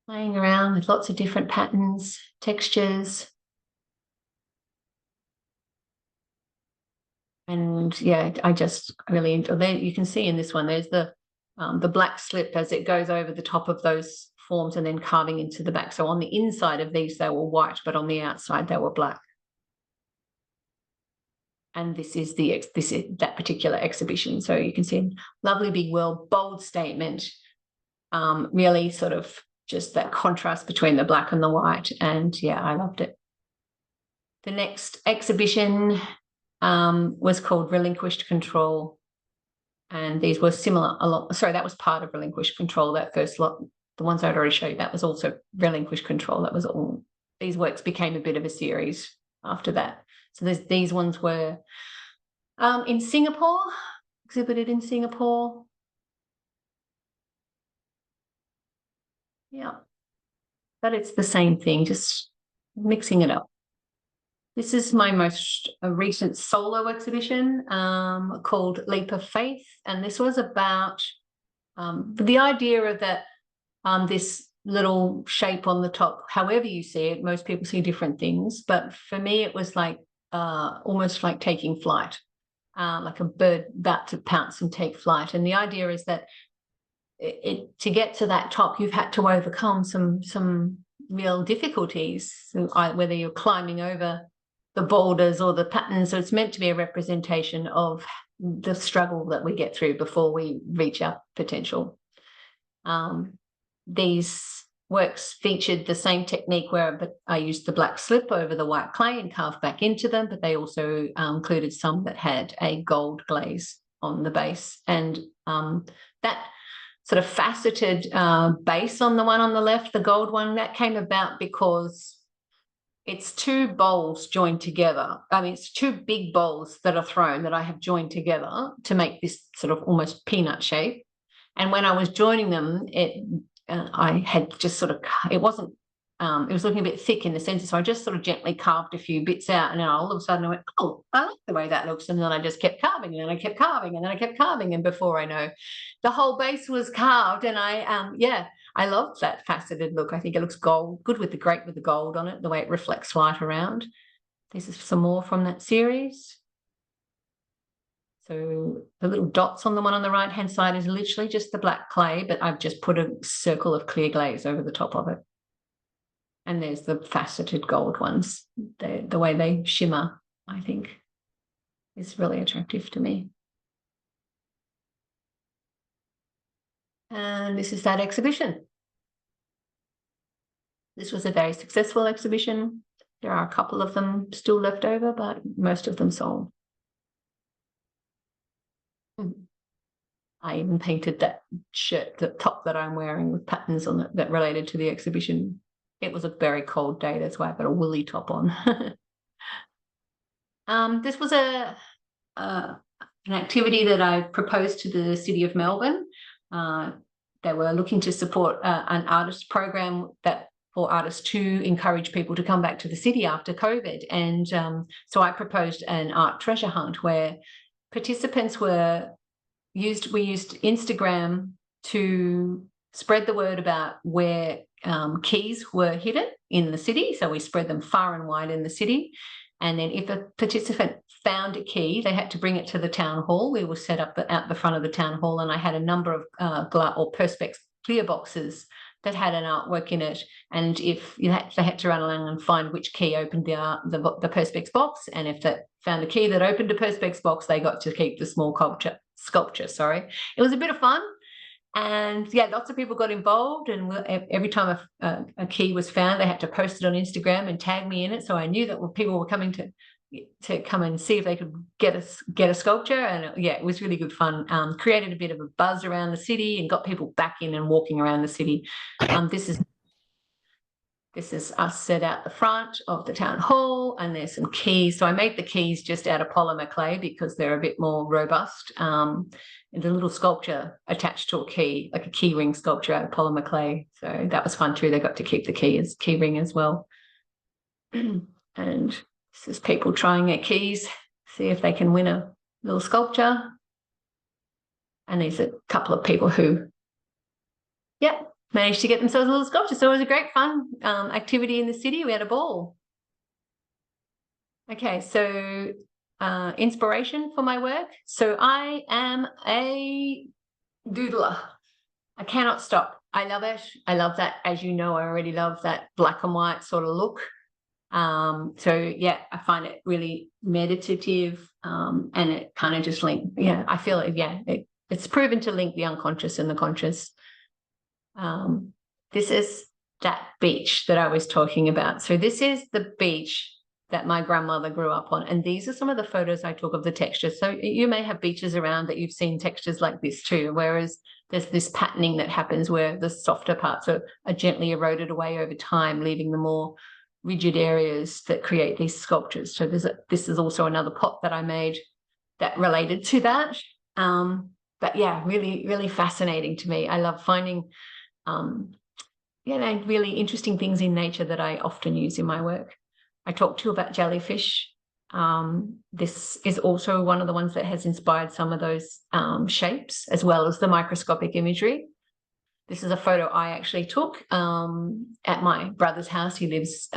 playing around with lots of different patterns, textures. And yeah, I just really enjoy that. You can see in this one, there's the black slip as it goes over the top of those forms and then carving into the back. So on the inside of these, they were white, but on the outside, they were black. And this is that particular exhibition. So you can see a lovely big wheel, bold statement, really sort of just that contrast between the black and the white. And yeah, I loved it. The next exhibition was called Relinquished Control. And these were similar a lot. Sorry, that was part of Relinquished Control, that first lot. The ones I'd already showed you, that was also Relinquished Control. That was all. These works became a bit of a series after that. So these ones were in Singapore, exhibited in Singapore. Yeah, but it's the same thing, just mixing it up. This is my most recent solo exhibition called Leap of Faith. And this was about the idea of that this little shape on the top, however you see it, most people see different things. But for me, it was like almost like taking flight, like a bird about to pounce and take flight. And the idea is that to get to that top, you've had to overcome some real difficulties, whether you're climbing over the boulders or the patterns. So it's meant to be a representation of the struggle that we get through before we reach our potential. These works featured the same technique where I used the black slip over the white clay and carved back into them, but they also included some that had a gold glaze on the base. And that sort of faceted base on the one on the left, the gold one, that came about because it's two bowls joined together. I mean, it's two big bowls that are thrown that I have joined together to make this sort of almost peanut shape. And when I was joining them, I had just sort of, it was looking a bit thick in the center. So I just sort of gently carved a few bits out. And then all of a sudden I went, oh, I like the way that looks. And then I just kept carving, and then I kept carving, and then I kept carving. And before I know, the whole base was carved. And I loved that faceted look. I think it looks good with the gold on it, the way it reflects light around. This is some more from that series. So the little dots on the one on the right-hand side is literally just the black clay, but I've just put a circle of clear glaze over the top of it. And there's the faceted gold ones. The way they shimmer, I think, is really attractive to me. And this is that exhibition. This was a very successful exhibition. There are a couple of them still left over, but most of them sold. I even painted that shirt, the top that I'm wearing, with patterns on it that related to the exhibition. It was a very cold day, that's why I got a woolly top on. This was an activity that I proposed to the City of Melbourne. They were looking to support an artist program for artists to encourage people to come back to the city after COVID. And so I proposed an art treasure hunt where participants we used Instagram to spread the word about where keys were hidden in the city. So we spread them far and wide in the city. And then if a participant found a key, they had to bring it to the town hall. We were set up out the front of the town hall, and I had a number of perspex clear boxes that had an artwork in it. And if they had to run along and find which key opened the perspex box, and if they found a key that opened a perspex box, they got to keep the small sculpture. It was a bit of fun. And yeah, lots of people got involved, and every time a key was found, they had to post it on Instagram and tag me in it. So I knew that people were coming to come and see if they could get a sculpture. And yeah, it was really good fun. Created a bit of a buzz around the city and got people back in and walking around the city. This is us set out the front of the town hall, and there's some keys. So I made the keys just out of polymer clay because they're a bit more robust. And a little sculpture attached to a key, like a key ring sculpture out of polymer clay. So that was fun too. They got to keep the key ring as well. And this is people trying their keys, see if they can win a little sculpture. And there's a couple of people who, managed to get themselves a little sculpture. So it was a great fun activity in the city. We had a ball. Okay, so inspiration for my work. So I am a doodler. I cannot stop. I love it. I love that. As you know, I already love that black and white sort of look. So yeah, I find it really meditative, and it kind of just I feel it's proven to link the unconscious and the conscious. This is that beach that I was talking about. So this is the beach that my grandmother grew up on, and these are some of the photos I took of the textures. So you may have beaches around that you've seen textures like this too, whereas there's this patterning that happens where the softer parts are gently eroded away over time, leaving the more rigid areas that create these sculptures. So this is also another pot that I made that related to that. But yeah, really, really fascinating to me. I love finding really interesting things in nature that I often use in my work. I talked to you about jellyfish. This is also one of the ones that has inspired some of those shapes, as well as the microscopic imagery. This is a photo I actually took at my brother's house. He lives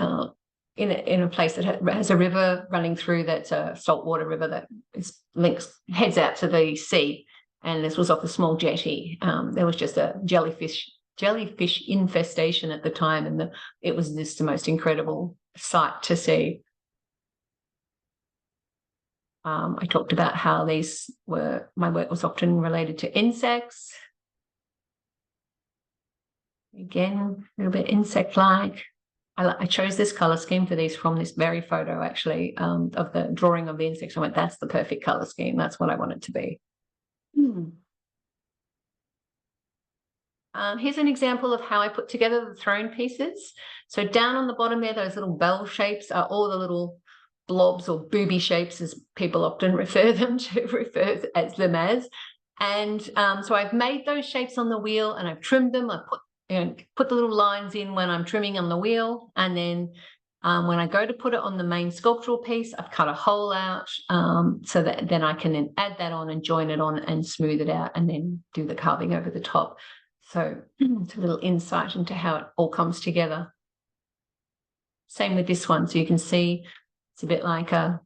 in a place that has a river running through, that's a saltwater river that heads out to the sea. and this was off a small jetty. There was just a jellyfish infestation at the time, and it was just the most incredible sight to see. I talked about how my work was often related to insects. Again, a little bit insect-like. I chose this colour scheme for these from this very photo, actually, of the drawing of the insects. I went, that's the perfect colour scheme. That's what I want it to be. Here's an example of how I put together the throne pieces. So down on the bottom there, those little bell shapes are all the little blobs or booby shapes, as people often refer them as. And so I've made those shapes on the wheel, and I've trimmed them. I put the little lines in when I'm trimming on the wheel, and then when I go to put it on the main sculptural piece, I've cut a hole out so that then I can then add that on and join it on and smooth it out, and then do the carving over the top. So it's a little insight into how it all comes together. Same with this one. So you can see it's a bit like a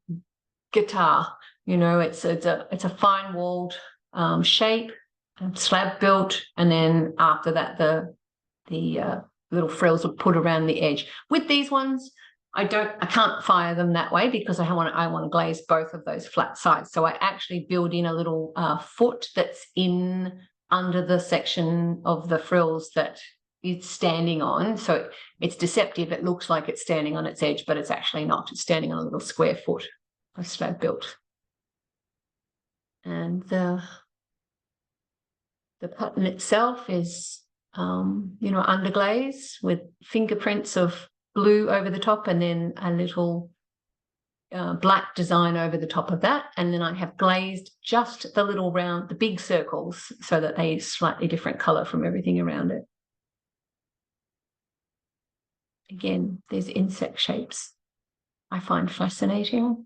guitar. You know, it's a fine walled shape, slab built, and then after that the little frills are put around the edge. With these ones, I can't fire them that way because I want to glaze both of those flat sides. So I actually build in a little foot that's in under the section of the frills that it's standing on. So it's deceptive. It looks like it's standing on its edge, but it's actually not. It's standing on a little square foot of slab built. And the pattern itself is, underglaze with fingerprints of blue over the top, and then a little black design over the top of that. And then I have glazed just the little round, the big circles, so that they slightly different colour from everything around it. Again, these insect shapes I find fascinating.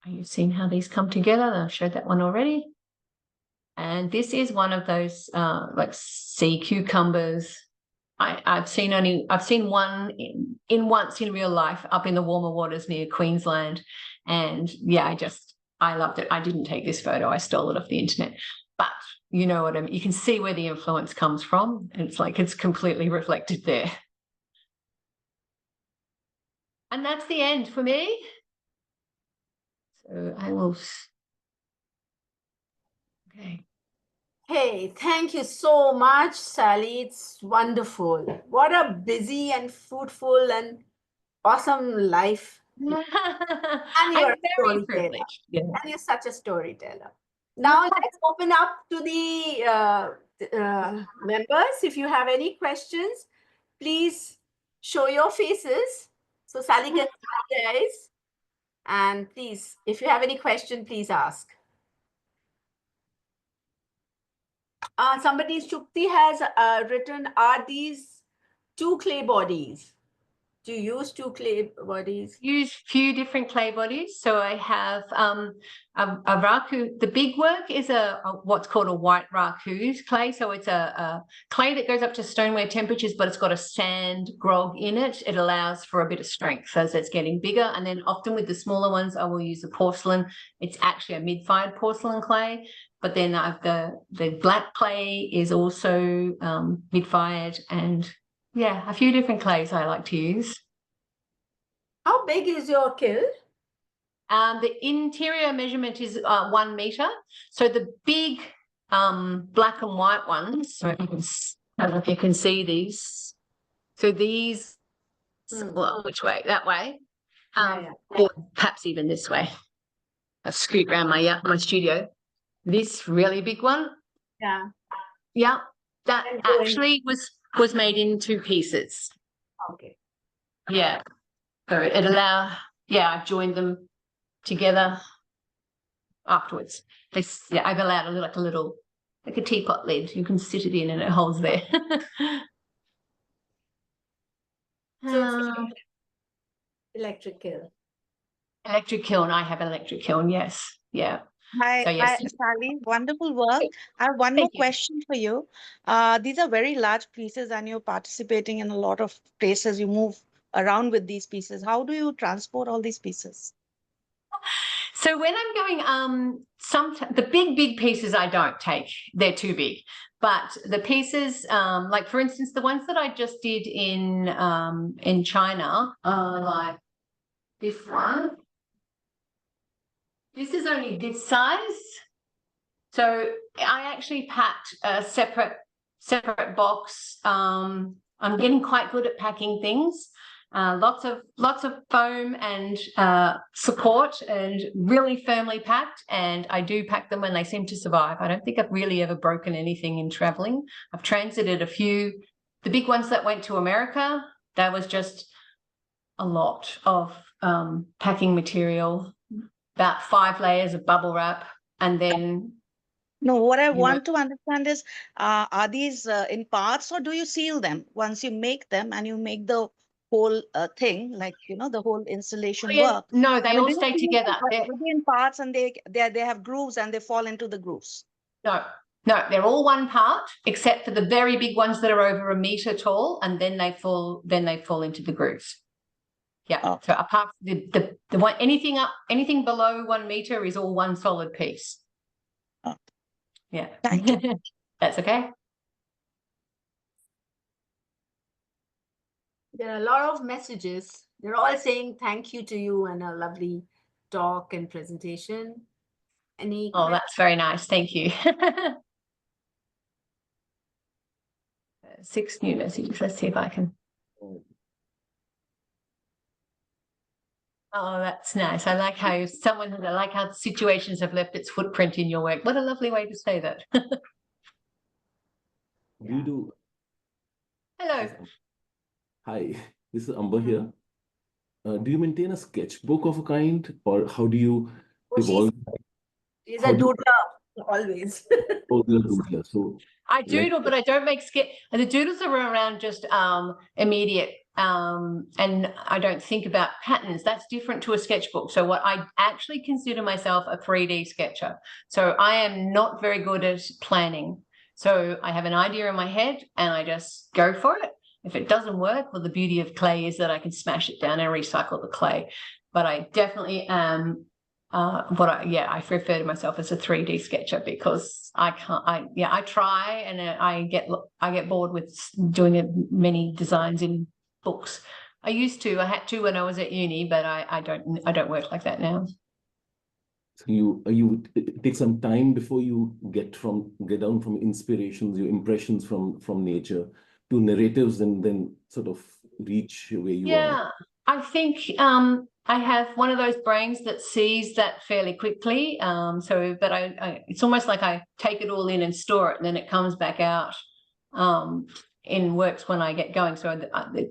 You've seen how these come together. I showed that one already. And this is one of those like sea cucumbers. I've seen one once in real life up in the warmer waters near Queensland, and yeah, I loved it. I didn't take this photo; I stole it off the internet. But you know what I mean. You can see where the influence comes from. It's like it's completely reflected there. And that's the end for me. So I will. Okay. Hey, thank you so much, Sally. It's wonderful. What a busy and fruitful and awesome life. And you're a storyteller. Yeah. And you're such a storyteller. Now let's open up to the members. If you have any questions, please show your faces so Sally can see you guys. And please, if you have any question, please ask. Somebody, Shukti has written, are these two clay bodies? Do you use two clay bodies? Use few different clay bodies. So I have a raku. The big work is what's called a white raku clay. So it's a clay that goes up to stoneware temperatures, but it's got a sand grog in it. It allows for a bit of strength as it's getting bigger. And then often with the smaller ones, I will use a porcelain. It's actually a mid-fired porcelain clay. But then the black clay is also mid-fired, and yeah, a few different clays I like to use. How big is your kiln? The interior measurement is 1 meter. So the big black and white ones, so you can see these. So these, well, which way? That way. Or perhaps even this way. I'll scoot around my studio. This really big one. Yeah. That actually was made in 2 pieces. Okay. Yeah. So I've joined them together afterwards. I've allowed like a teapot lid. You can sit it in and it holds there. So electric kiln. Electric kiln. I have an electric kiln. Yes. Yeah. Hi, So, yes. Sally. Wonderful work. I have one more question for you. These are very large pieces, and you're participating in a lot of places. You move around with these pieces. How do you transport all these pieces? So when I'm going, the big pieces I don't take; they're too big. But the pieces, like for instance, the ones that I just did in China, like this one. This is only this size. So I actually packed a separate box. I'm getting quite good at packing things. Lots of foam and support, and really firmly packed. And I do pack them when they seem to survive. I don't think I've really ever broken anything in traveling. I've transited a few. The big ones that went to America, that was just a lot of packing material, about 5 layers of bubble wrap, and then. No, what I want to understand is, are these in parts, or do you seal them once you make them and you make the whole thing, like, the whole installation work? No, they I mean, all do you stay seal together. them, or are they in parts and they have grooves and they fall into the grooves? No, they're all one part, except for the very big ones that are over 1 meter tall, and then they fall into the grooves. Yeah. Oh. So apart from the one, anything below 1 meter is all one solid piece. Oh. Yeah. Thank you. That's okay. There are a lot of messages. They're all saying thank you to you and a lovely talk and presentation. Any Oh, that's very nice. Thank you. 6 new messages. Let's see if I can. Oh, that's nice. I like how situations have left its footprint in your work. What a lovely way to say that. You do. Hello. Hi, this is Amber here. Do you maintain a sketchbook of a kind, or how do you evolve? She's a doodler always. Oh, you're a doodler. So I doodle, but I don't make sketch. The doodles are around just immediate, and I don't think about patterns. That's different to a sketchbook. So what I actually consider myself a 3D sketcher. So I am not very good at planning. So I have an idea in my head and I just go for it. If it doesn't work, well, the beauty of clay is that I can smash it down and recycle the clay. But I definitely am. I refer to myself as a 3D sketcher because I try and I get bored with doing many designs in books. I had to when I was at uni, but I don't work like that now. So you take some time before you get down from inspirations, your impressions from nature to narratives, and then sort of reach where you are. Yeah, I think I have one of those brains that sees that fairly quickly. It's almost like I take it all in and store it, and then it comes back out in works when I get going. So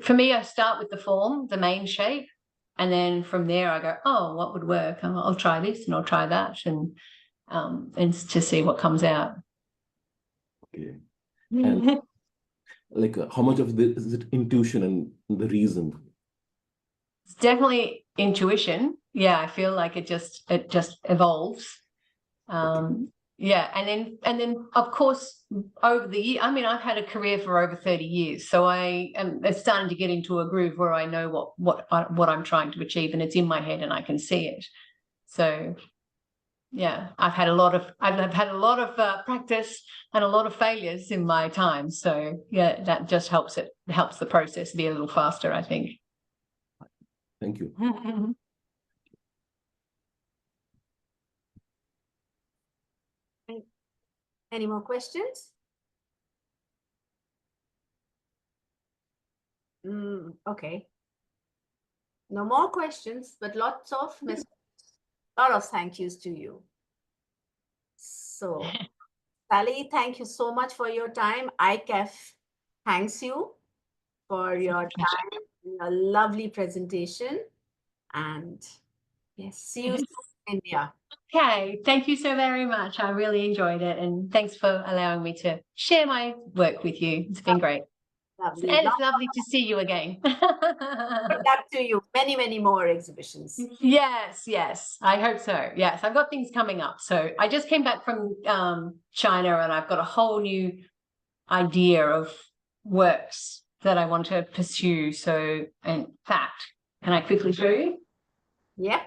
for me, I start with the form, the main shape, and then from there I go, oh, what would work? I'll try this and I'll try that, and to see what comes out. Okay. And like how much of this is it intuition and the reason? It's definitely intuition. Yeah, I feel like it just evolves. Yeah, and then of course over the year, I mean, I've had a career for over 30 years, so I am starting to get into a groove where I know what I'm trying to achieve, and it's in my head and I can see it. So yeah, I've had a lot of practice and a lot of failures in my time. So yeah, that just helps the process be a little faster, I think. Thank you. Any more questions? Okay. No more questions, but lots of messages. A lot of thank yous to you. So, Sally, thank you so much for your time. ICAF thanks you for your time, a lovely presentation, and yes, see you soon in India. Okay, thank you so very much. I really enjoyed it, and thanks for allowing me to share my work with you. It's been great. Lovely. And it's lovely to see you again. Good luck to you. Many, many more exhibitions. Yes, I hope so. Yes, I've got things coming up. So I just came back from China, and I've got a whole new idea of works that I want to pursue. So, in fact, can I quickly show you? Yeah.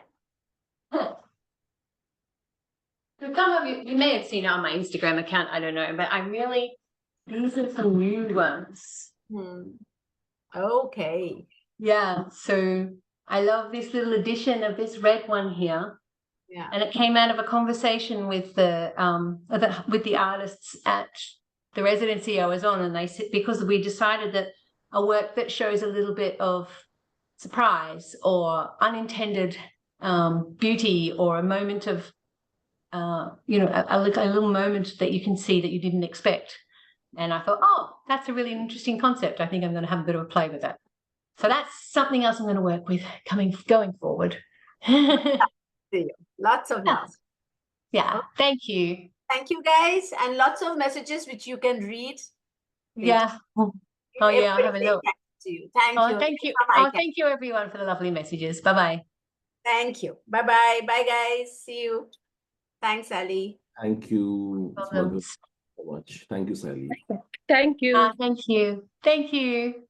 Some of you may have seen it on my Instagram account, I don't know, but these are some new ones. Okay. Yeah, so I love this little addition of this red one here. Yeah. And it came out of a conversation with the artists at the residency I was on, and they said, because we decided that a work that shows a little bit of surprise or unintended beauty or a moment of a little moment that you can see that you didn't expect. And I thought, oh, that's a really interesting concept. I think I'm going to have a bit of a play with it. So that's something else I'm going to work with going forward. See you. Lots of love. Yeah, thank you. Thank you, guys, and lots of messages which you can read. Yeah. Oh yeah, I'll have a look. To you. Thank you. Thank you. Thank you, everyone, for the lovely messages. Bye-bye. Thank you. Bye-bye. Bye, guys. See you. Thanks, Ali. Thank you Problems. so much. Thank you, Sally. Thank you. Thank you. Thank you.